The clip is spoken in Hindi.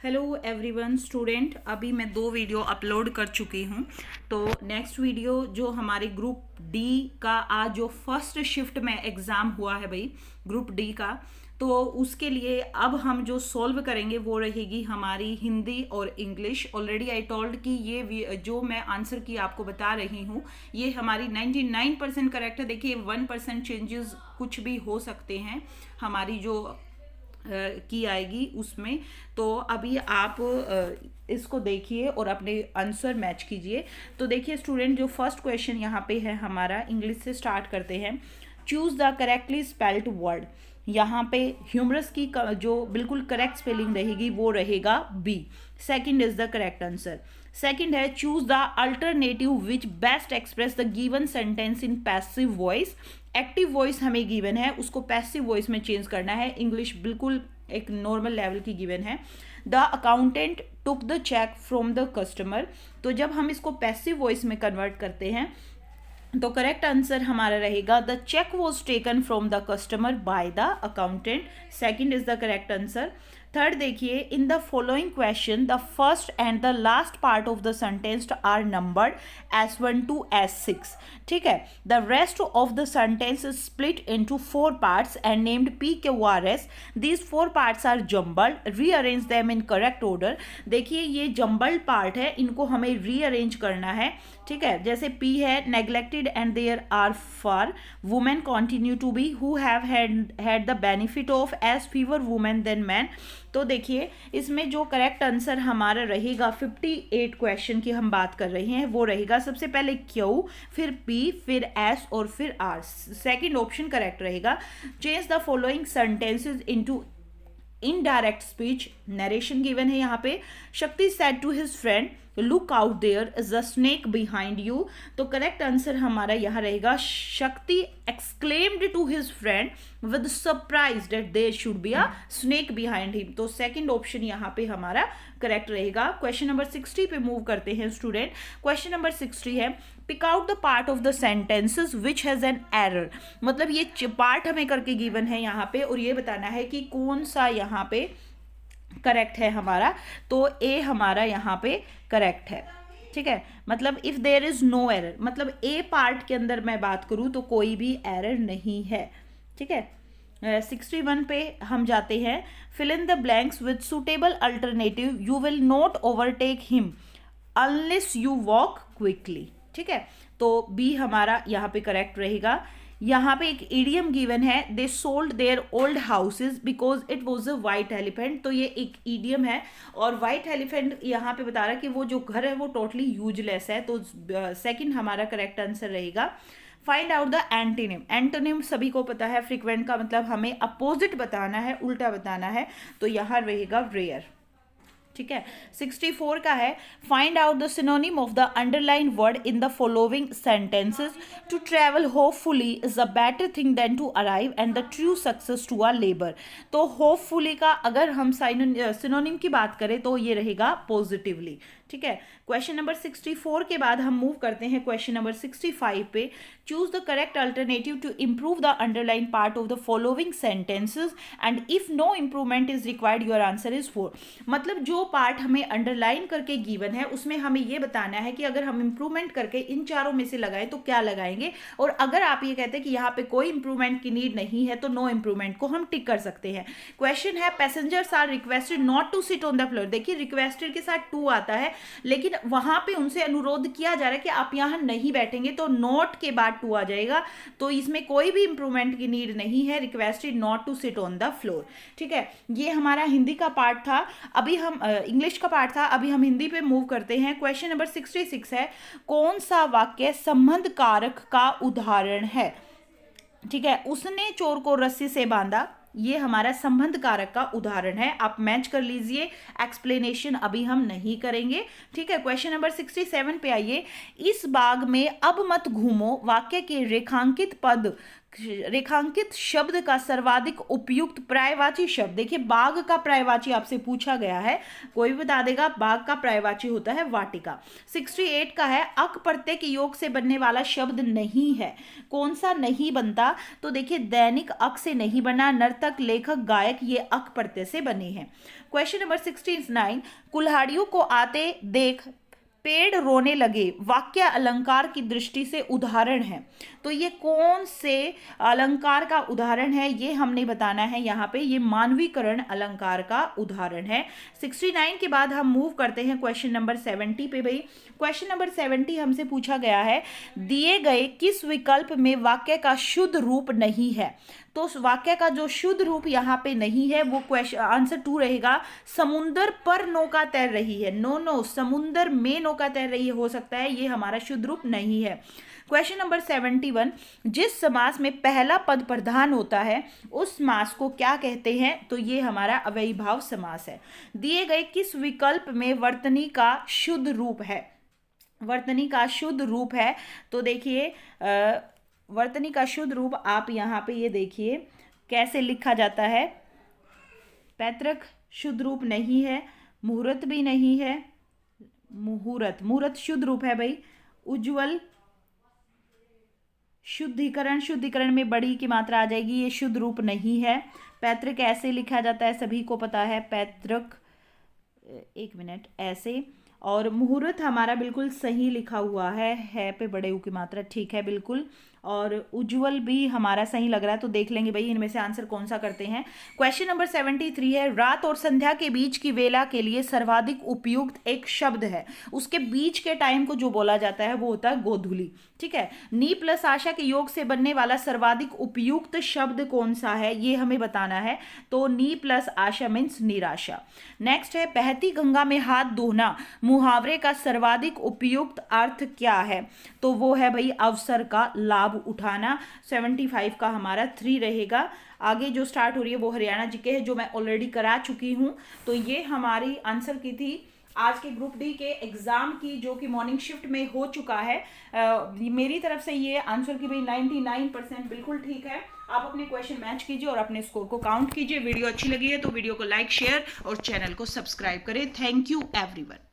हेलो एवरीवन स्टूडेंट, अभी मैं 2 वीडियो अपलोड कर चुकी हूँ। तो नेक्स्ट वीडियो जो हमारे ग्रुप डी का आज जो फर्स्ट शिफ्ट में एग्ज़ाम हुआ है भाई, ग्रुप डी का, तो उसके लिए अब हम जो सॉल्व करेंगे वो रहेगी हमारी हिंदी और इंग्लिश। ऑलरेडी आई टोल्ड कि ये जो मैं आंसर की आपको बता रही हूँ ये हमारी 99% करेक्ट है। देखिए 1% चेंजेस कुछ भी हो सकते हैं हमारी जो की आएगी उसमें। तो अभी आप इसको देखिए और अपने आंसर मैच कीजिए। तो देखिए स्टूडेंट, जो फर्स्ट क्वेश्चन यहाँ पे है हमारा, इंग्लिश से स्टार्ट करते हैं। Choose the correctly spelled word. यहाँ पे ह्यूमरस की जो बिल्कुल करेक्ट स्पेलिंग रहेगी वो रहेगा B. Second is the correct answer. Second है choose the alternative which best express the given sentence in passive voice. Active voice हमें गिवन है, उसको पैसिव वॉइस में चेंज करना है। इंग्लिश बिल्कुल एक नॉर्मल लेवल की गिवन है। The accountant took the cheque from the customer. तो जब हम इसको पैसिव वॉइस में कन्वर्ट करते हैं तो करेक्ट आंसर हमारा रहेगा the cheque was taken from the customer by the accountant. Second is the correct answer. Third देखिए, in the following question the first and the last part of the sentence are numbered S1 to S6। ठीक है, the rest of the sentence is split into 4 parts and named PQRS। These 4 parts are jumbled, rearrange them in correct order. देखिए ये जम्बल्ड पार्ट है, इनको हमें रीअरेंज करना है। ठीक है, जैसे P है neglected and there are four women continue to be who have had the benefit of age fewer women than men. तो देखिए इसमें जो करेक्ट आंसर हमारा रहेगा 58 क्वेश्चन की हम बात कर रहे हैं वो रहेगा सबसे पहले Q, फिर P, फिर S और फिर R। सेकंड ऑप्शन करेक्ट रहेगा। Change the following sentences into indirect speech. Narration given है यहाँ पे। Shakti said to his friend look out there is a snake behind you. तो करेक्ट आंसर हमारा यहाँ रहेगा Shakti exclaimed to his friend with surprise that there should be a snake behind him. तो सेकंड ऑप्शन यहाँ पे हमारा करेक्ट रहेगा। क्वेश्चन नंबर 60 पे मूव करते हैं स्टूडेंट। क्वेश्चन नंबर 60 है pick out the part of the sentences which has an error. मतलब ये पार्ट हमें करके गिवन है यहाँ पे और ये बताना है कि कौन सा यहाँ पे करेक्ट है हमारा। तो ए हमारा यहाँ पे करेक्ट है। ठीक है, मतलब if there is no error, मतलब ए पार्ट के अंदर मैं बात करूँ तो कोई भी एरर नहीं है। ठीक है, 61 पे हम जाते हैं। Fill in the blanks with suitable alternative. You will not overtake him unless you walk quickly. ठीक है, तो बी हमारा यहाँ पे करेक्ट रहेगा। यहाँ पे एक इडियम गिवन है, they sold their old houses because it was a white elephant. तो ये एक इडियम है और वाइट एलिफेंट यहाँ पे बता रहा है कि वो जो घर है वो टोटली यूजलेस है। तो सेकंड हमारा करेक्ट आंसर रहेगा। Find out the antonym. Antonym सभी को पता है, फ्रीक्वेंट का मतलब हमें अपोजिट बताना है, उल्टा बताना है। तो यहाँ रहेगा रेयर। ठीक है, 64 का है find out the synonym of the underline word in the following sentences. To travel hopefully is a better thing than to arrive and the true success to a labour. तो होपफुली का अगर हम सिनोनिम की बात करें तो ये रहेगा पॉजिटिवली। ठीक है, क्वेश्चन नंबर 64 के बाद हम मूव करते हैं क्वेश्चन नंबर 65 पे। Choose the correct alternative to improve the underline part of the following sentences and if no improvement is required your answer is 4। मतलब जो पार्ट हमें अंडरलाइन करके गिवन है उसमें हमें ये बताना है कि अगर हम इंप्रूवमेंट करके इन चारों में से लगाएं तो क्या लगाएंगे। और अगर आप ये कहते हैं कि यहाँ पे कोई इंप्रूवमेंट की नीड नहीं है तो नो इंप्रूवमेंट को हम टिक कर सकते हैं। क्वेश्चन है passengers are requested not to sit on the floor. देखिए रिक्वेस्टेड के साथ टू आता है लेकिन वहां पे उनसे अनुरोध किया जा रहा है कि आप यहां नहीं बैठेंगे, तो नॉट के बाद टू आ जाएगा। तो इसमें कोई भी इंप्रूवमेंट की नीड नहीं है, requested not to sit on the floor. ठीक है, ये हमारा हिंदी का पार्ट था। अभी हम इंग्लिश का पार्ट था, अभी हम हिंदी पे मूव करते हैं। क्वेश्चन नंबर 66 है कौन सा वाक्य संबंध कारक का उदाहरण है। ठीक है, उसने चोर को रस्सी से बांधा, ये हमारा संबंध कारक का उदाहरण है। आप मैच कर लीजिए, एक्सप्लेनेशन अभी हम नहीं करेंगे। ठीक है, क्वेश्चन नंबर 67 पे आइए। इस बाग में अब मत घूमो वाक्य के रेखांकित पद रेखांकित शब्द का सर्वाधिक उपयुक्त पर्यायवाची शब्द। देखिए बाघ का पर्यायवाची आपसे पूछा गया है, कोई भी बता देगा। बाघ का पर्यायवाची होता है वाटिका। 68 का है अक प्रत्यय के योग से बनने वाला शब्द नहीं है। कौन सा नहीं बनता? तो देखिए दैनिक अक से नहीं बना, नर्तक, लेखक, गायक ये अक प्रत्यय से बने हैं। क्वेश्चन नंबर 69, कुल्हाड़ियों को आते देख पेड़ रोने लगे वाक्य अलंकार की दृष्टि से उदाहरण है। तो ये कौन से अलंकार का उदाहरण है ये हमने बताना है यहाँ पे। ये मानवीकरण अलंकार का उदाहरण है। 69 के बाद हम मूव करते हैं क्वेश्चन नंबर 70 पे। भाई क्वेश्चन नंबर 70 हमसे पूछा गया है दिए गए किस विकल्प में वाक्य का शुद्ध रूप नहीं है। तो वाक्य का जो शुद्ध रूप यहाँ पे नहीं है वो क्वेश्चन आंसर 2 रहेगा। समुंदर पर नौका तैर रही है। नो, समुंदर में नौका तैर रही है हो सकता है, ये हमारा शुद्ध रूप नहीं है। क्वेश्चन नंबर 71, जिस समास में पहला पद प्रधान होता है उस समास को क्या कहते हैं? तो ये हमारा अव्ययीभाव समास है। दिए गए किस विकल्प में वर्तनी का शुद्ध रूप है? वर्तनी का शुद्ध रूप है तो देखिए वर्तनी का शुद्ध रूप आप यहाँ पे ये देखिए कैसे लिखा जाता है। पैतृक शुद्ध रूप नहीं है, मुहूर्त भी नहीं है। मुहूर्त शुद्ध रूप है भाई। उज्ज्वल शुद्धिकरण में बड़ी की मात्रा आ जाएगी, ये शुद्ध रूप नहीं है। पैतृक ऐसे लिखा जाता है, सभी को पता है पैतृक, एक मिनट, ऐसे। और मुहूर्त हमारा बिल्कुल सही लिखा हुआ है पे बड़े ऊ की मात्रा, ठीक है बिल्कुल। और उज्ज्वल भी हमारा सही लग रहा है, तो देख लेंगे भाई इनमें से आंसर कौन सा करते हैं। क्वेश्चन नंबर 73 है रात और संध्या के बीच की वेला के लिए सर्वाधिक उपयुक्त एक शब्द है। उसके बीच के टाइम को जो बोला जाता है वो होता है गोधूली, ठीक है। नी प्लस आशा के योग से बनने वाला सर्वाधिक उपयुक्त शब्द कौन सा है ये हमें बताना है। तो नी प्लस आशा मीन्स निराशा। नेक्स्ट है बहती गंगा में हाथ धोना मुहावरे का सर्वाधिक उपयुक्त अर्थ क्या है? तो वो है भाई अवसर का लाभ उठाना। 75 का हमारा 3 रहेगा। आगे जो स्टार्ट हो रही है वो हरियाणा जीके है जो मैं ऑलरेडी करा चुकी हूँ। तो ये हमारी आंसर की थी आज के ग्रुप डी के एग्जाम की, जो कि मॉर्निंग शिफ्ट में हो चुका है। मेरी तरफ से ये आंसर की भाई 99% बिल्कुल ठीक है। आप अपने क्वेश्चन मैच कीजिए और अपने स्कोर को काउंट कीजिए। वीडियो अच्छी लगी है तो वीडियो को लाइक, शेयर और चैनल को सब्सक्राइब करें। Thank you everyone.